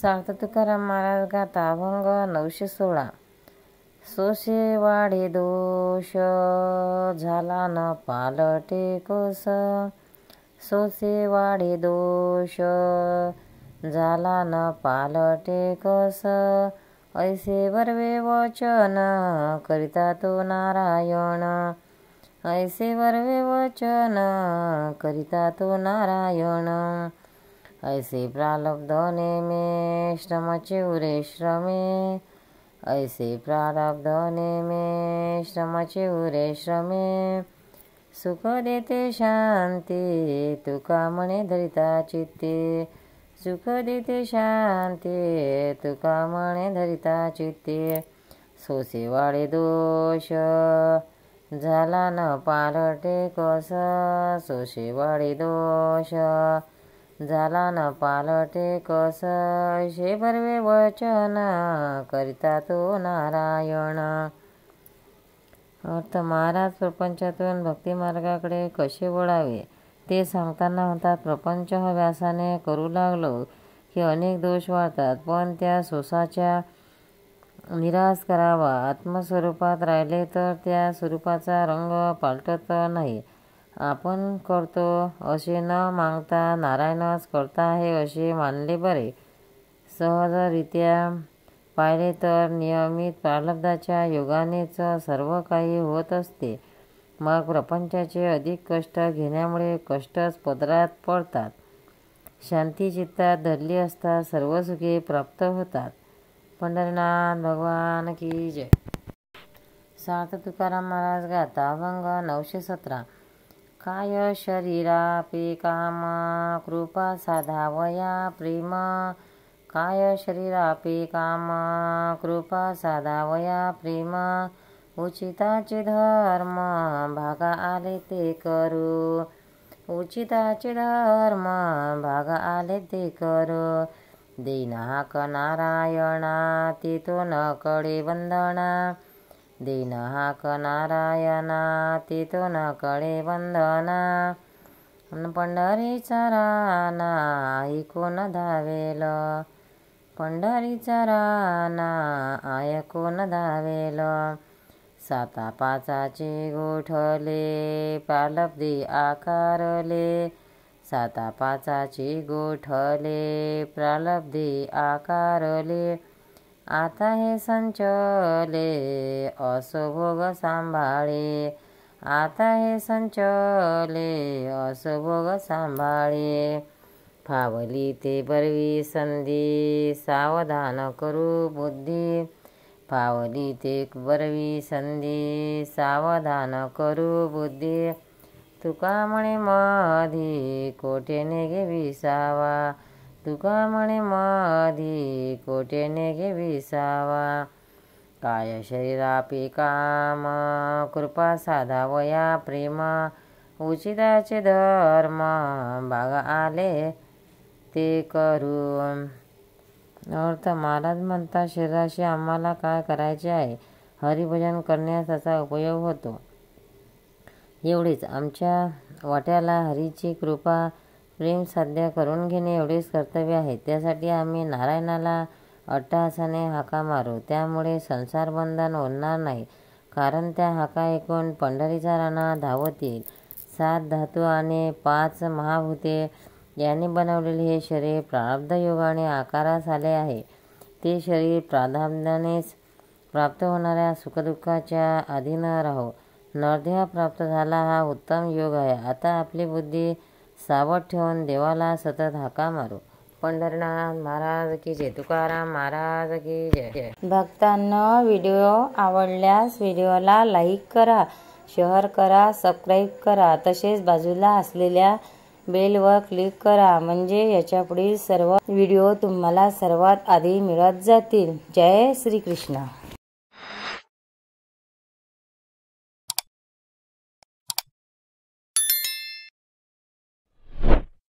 संत तुकाराम महाराज गाता अभंग 916। सोसे वाढे दोष झाला न पालटे कोस, सोसे वाढे दोष झाला न पालटे कस, ऐसे वरवे वचन करिता तो नारायण, ऐसे वरवे वचन करिता तो नारायण, ऐसे प्रारब्ध नेमे श्रमचे उरे श्रमे, ऐसे प्रारब्ध नेमे श्रमचे उरे श्रमे, सुख देते शांती तुका म्हणे धरिता चित्ते, सुख देते शांती तुका म्हणे धरिता चित्ते, सोसे वाढे दोष झाला न पालटे कस, सोसे वाढे दोष झाला न पालटे कस, ऐसे बर्वे वचन करिता तो नारायण। अर्थ महाराज प्रपंचातून भक्ती मार्गाकडे कसे वळावे ते सांगताना म्हणतात, प्रपंच व्यासाने करू लागलो की अनेक दोष वाढतात, पण त्या सोसाच्या निराश करावा। आत्मस्वरूपात राहिले तर त्या स्वरूपाचा रंग पालटत नाही। आपण करतो असे न मागता नारायणच करता आहे असे मानले बरे। सहजरित्या पाहिले तर नियमित प्रारब्धाच्या योगानेच सर्व काही होत असते। मग प्रपंचाचे अधिक कष्ट घेण्यामुळे कष्टच पदरात पडतात। शांती चित्तात धरली असता सर्व सुखे प्राप्त होतात। पंढरीनाथ भगवान की जय। संत तुकाराम महाराज गाता अभंग 917। काय शरीरापे काम कृपा साधावया प्रेम, काय शरीरापे काम कृपा साधावया प्रेम, उचिताचे धर्म भागा आले ते करू, उचिताचे धर्म भागा आले ते करू, देईन हाक नारायणा ते तो न कळे वंदना, देईन हाक नारायणा ते तो न कळे वंदना, पंढरीचा राना ऐकून धावेल, पंढरीचा राना ऐकून धावेल, साता पाचाचे गोठले प्रारब्धी आकारले, साता पाचाचे गोठले प्रारब्धी आकारले, आता हे संचले असो भोग सांभाळे, आता हे संचले असो भोग सांभाळे, फावली ते बरवी संधी सावधान करू बुद्धी, फावली ते बरवी संधी सावधान करू बुद्धी, तुका म्हणे मधी कोठेने घे विसावा, तुका म्हणे मधी कोठेने घे विसावा, काय शरीरापे काम कृपा साधावया प्रेम, उचिताचे धर्म भाग आले ते करू। अर्थ महाराज म्हणतात, शरीराशी आम्हाला काय करायचे आहे, हरिभजन करण्यास त्याचा उपयोग होतो। एवढेच आमच्या वाट्याला हरीची कृपा प्रेम साध्य करून घेणे एवढेच कर्तव्य आहे। त्यासाठी आम्ही नारायणाला अट्टहासाने हाका मारू, त्यामुळे संसार बंधन ओढणार नाही, कारण त्या हाका ऐकून पंढरीचा राणा धावत येईल। 7 धातू आणि 5 महाभूते याने बनवलेले हे शरीर प्रारब्ध योगाने आकारास आले आहे। ते शरीर प्रारब्धानेच प्राप्त होणाऱ्या सुखदुःखाच्या अधीन राहो। नरदेह प्राप्त झाला हा उत्तम योग आहे। आता आपली बुद्धी सावध ठेवून देवाला सतत हाका मारू। पंढरीनाथ महाराज की जय। तुकाराम महाराज की जय। भक्तांना व्हिडिओ आवडल्यास व्हिडिओला लाईक करा, शेअर करा, सबस्क्राईब करा, तसेच बाजूला असलेल्या बेलवर क्लिक करा, म्हणजे याच्या पुढील सर्व व्हिडिओ तुम्हाला सर्वात आधी मिळत जातील। जय श्री कृष्ण।